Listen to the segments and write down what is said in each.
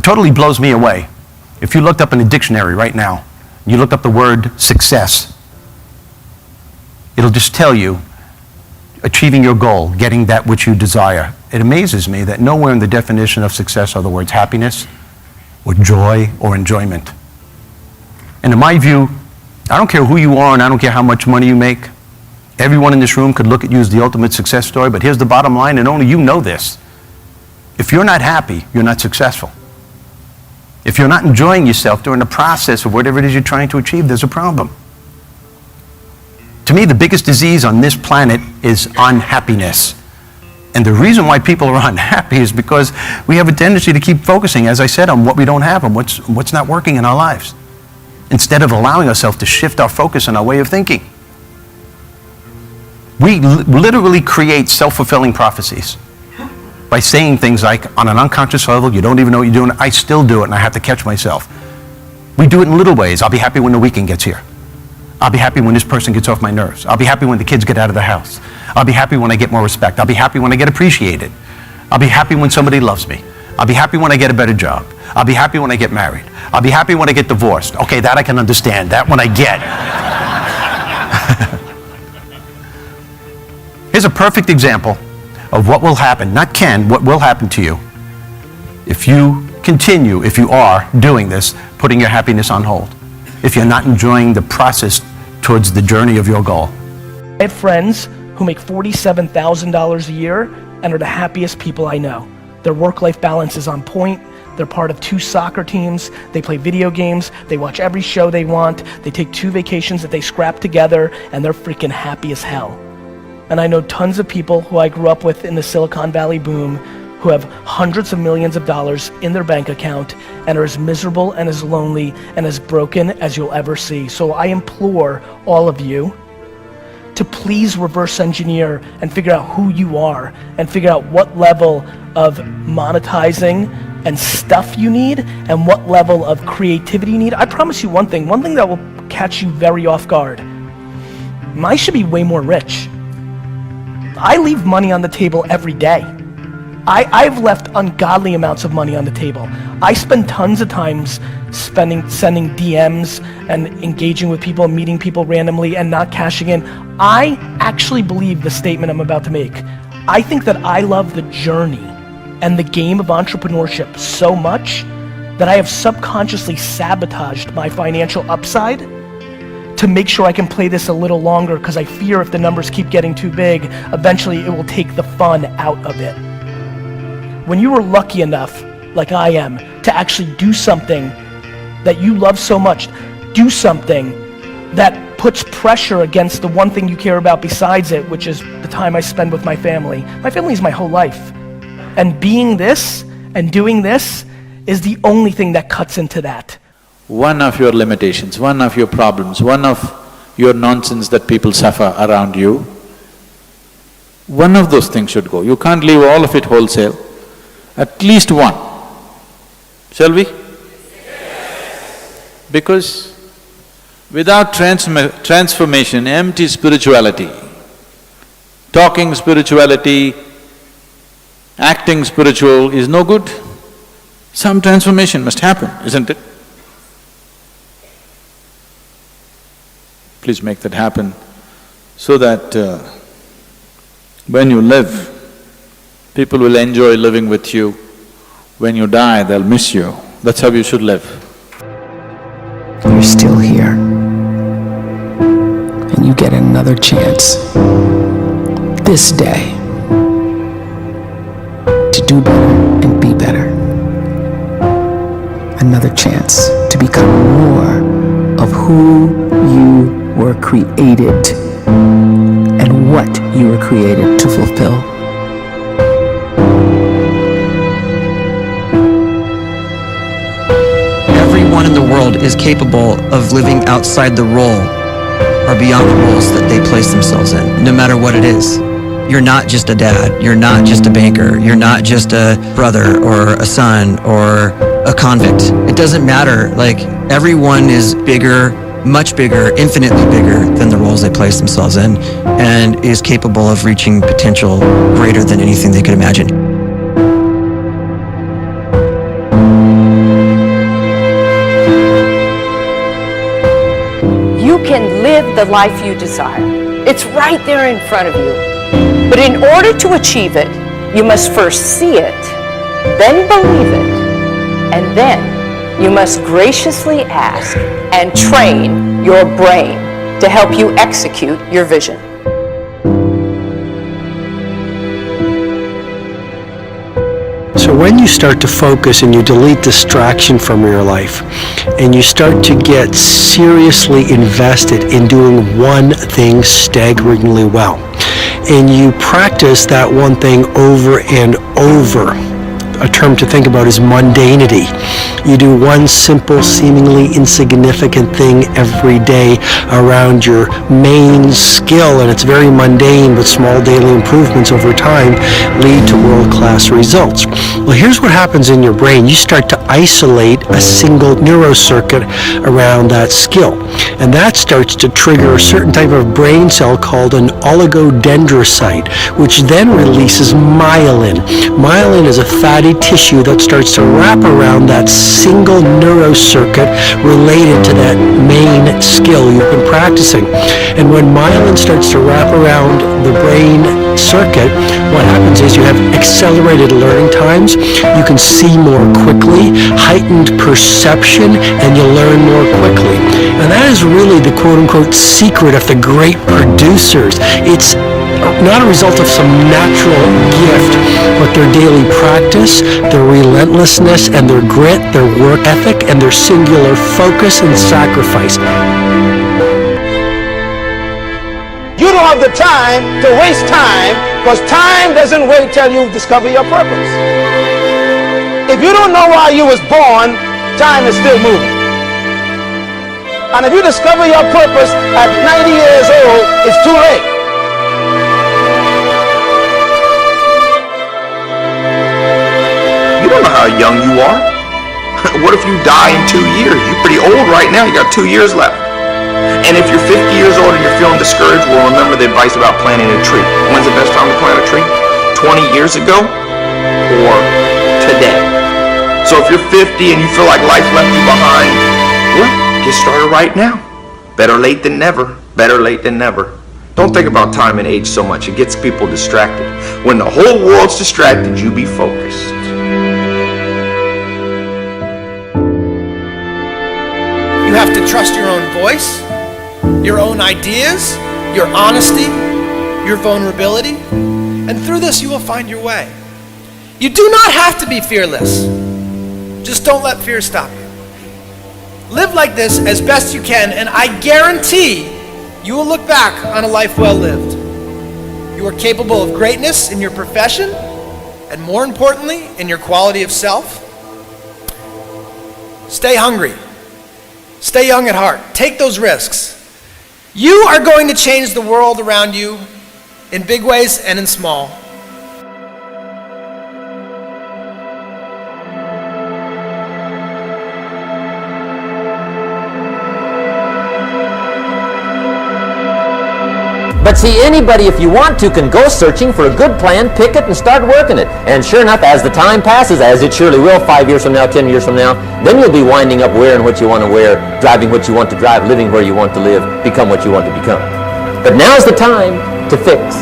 What totally blows me away, if you looked up in a dictionary right now, you looked up the word success, it'll just tell you achieving your goal, getting that which you desire. It amazes me that nowhere in the definition of success are the words happiness, or joy, or enjoyment. And in my view, I don't care who you are and I don't care how much money you make. Everyone in this room could look at you as the ultimate success story, but here's the bottom line, and only you know this. If you're not happy, you're not successful. If you're not enjoying yourself during the process of whatever it is you're trying to achieve, there's a problem. To me, the biggest disease on this planet is unhappiness. And the reason why people are unhappy is because we have a tendency to keep focusing, as I said, on what we don't have and what's not working in our lives, instead of allowing ourselves to shift our focus and our way of thinking. We literally create self-fulfilling prophecies by saying things like, on an unconscious level, you don't even know what you're doing, I still do it and I have to catch myself. We do it in little ways. I'll be happy when the weekend gets here. I'll be happy when this person gets off my nerves. I'll be happy when the kids get out of the house. I'll be happy when I get more respect. I'll be happy when I get appreciated. I'll be happy when somebody loves me. I'll be happy when I get a better job. I'll be happy when I get married. I'll be happy when I get divorced. Okay, that I can understand. That one I get. Here's a perfect example of what will happen, not can, what will happen to you if you continue, if you are doing this, putting your happiness on hold, if you're not enjoying the process towards the journey of your goal. I have friends who make $47,000 a year and are the happiest people I know. Their work-life balance is on point. They're part of 2 soccer teams. They play video games. They watch every show they want. They take 2 vacations that they scrap together, and they're freaking happy as hell. And I know tons of people who I grew up with in the Silicon Valley boom who have hundreds of millions of dollars in their bank account and are as miserable and as lonely and as broken as you'll ever see. So I implore all of you to please reverse engineer and figure out who you are and figure out what level of monetizing and stuff you need and what level of creativity you need. I promise you one thing that will catch you very off guard. I should be way more rich. I leave money on the table every day. I've left ungodly amounts of money on the table. I spend tons of times sending DMs and engaging with people, meeting people randomly and not cashing in. I actually believe the statement I'm about to make. I think that I love the journey and the game of entrepreneurship so much that I have subconsciously sabotaged my financial upside to make sure I can play this a little longer, because I fear if the numbers keep getting too big, eventually it will take the fun out of it. When you are lucky enough, like I am, to actually do something that you love so much, do something that puts pressure against the one thing you care about besides it, which is the time I spend with my family. My family is my whole life. And being this and doing this is the only thing that cuts into that. One of your limitations, one of your problems, one of your nonsense that people suffer around you, one of those things should go. You can't leave all of it wholesale, at least one. Shall we? Yes. Because without transformation, empty spirituality, talking spirituality, acting spiritual is no good. Some transformation must happen, isn't it? Please make that happen so that when you live, people will enjoy living with you. When you die, they'll miss you. That's how you should live. You're still here. And you get another chance this day to do better and be better. Another chance to become more of who you were created and what you were created to fulfill. Everyone in the world is capable of living outside the role or beyond the roles that they place themselves in, no matter what it is. You're not just a dad, you're not just a banker, you're not just a brother or a son or a convict. It doesn't matter, like everyone is bigger, much bigger, infinitely bigger than the roles they place themselves in, and is capable of reaching potential greater than anything they could imagine. can live the life you desire. It's right there in front of you. But in order to achieve it, you must first see it, then believe it, and then you must graciously ask and train your brain to help you execute your vision. So when you start to focus and you delete distraction from your life, and you start to get seriously invested in doing one thing staggeringly well, and you practice that one thing over and over, a term to think about is mundanity. You do one simple, seemingly insignificant thing every day around your main skill, and it's very mundane, but small daily improvements over time lead to world-class results. Well, here's what happens in your brain. You start to isolate a single neurocircuit around that skill, and that starts to trigger a certain type of brain cell called an oligodendrocyte, which then releases myelin. Myelin is a fatty tissue that starts to wrap around that single neurocircuit related to that main skill you've been practicing. And when myelin starts to wrap around the brain circuit, what happens is you have accelerated learning times, you can see more quickly, heightened perception, and you learn more quickly. And that is really the quote-unquote secret of the great producers. It's not a result of some natural gift, but their daily practice, their relentlessness, and their grit, their work ethic, and their singular focus and sacrifice. You don't have the time to waste time, because time doesn't wait till you discover your purpose. If you don't know why you was born, time is still moving. And if you discover your purpose at 90 years old, it's too late. You don't know how young you are. What if you die in 2 years? You're pretty old right now. You got 2 years left. And if you're 50 years old and you're feeling discouraged, well, remember the advice about planting a tree. When's the best time to plant a tree? 20 years ago or today? So if you're 50 and you feel like life left you behind, well, get started right now. Better late than never. Better late than never. Don't think about time and age so much. It gets people distracted. When the whole world's distracted, you be focused. You have to trust your own voice, your own ideas, your honesty, your vulnerability, and through this you will find your way. You do not have to be fearless. Just don't let fear stop you. Live like this as best you can, and I guarantee you will look back on a life well lived. You are capable of greatness in your profession, and more importantly, in your quality of self. Stay hungry. Stay young at heart. Take those risks. You are going to change the world around you in big ways and in small. But see, anybody, if you want to, can go searching for a good plan, pick it, and start working it. And sure enough, as the time passes, as it surely will 5 years from now, 10 years from now, then you'll be winding up wearing what you want to wear, driving what you want to drive, living where you want to live, become what you want to become. But now's the time to fix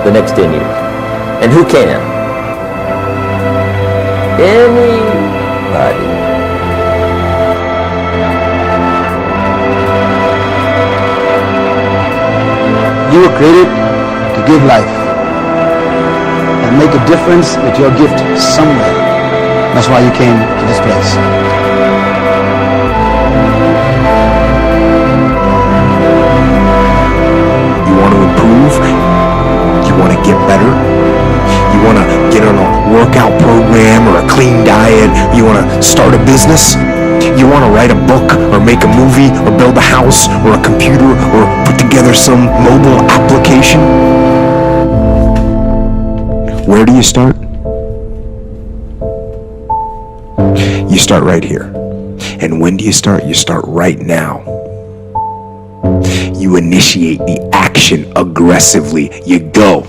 the next 10 years. And who can? Anybody. You were created to give life and make a difference with your gift somewhere. That's why you came to this place. You want to improve? You want to get better? You want to get on a workout program or a clean diet? You want to start a business? You want to write a book or make a movie or build a house or a computer or put together some mobile application? Where do you start? You start right here. And when do you start? You start right now. You initiate the action aggressively. You go.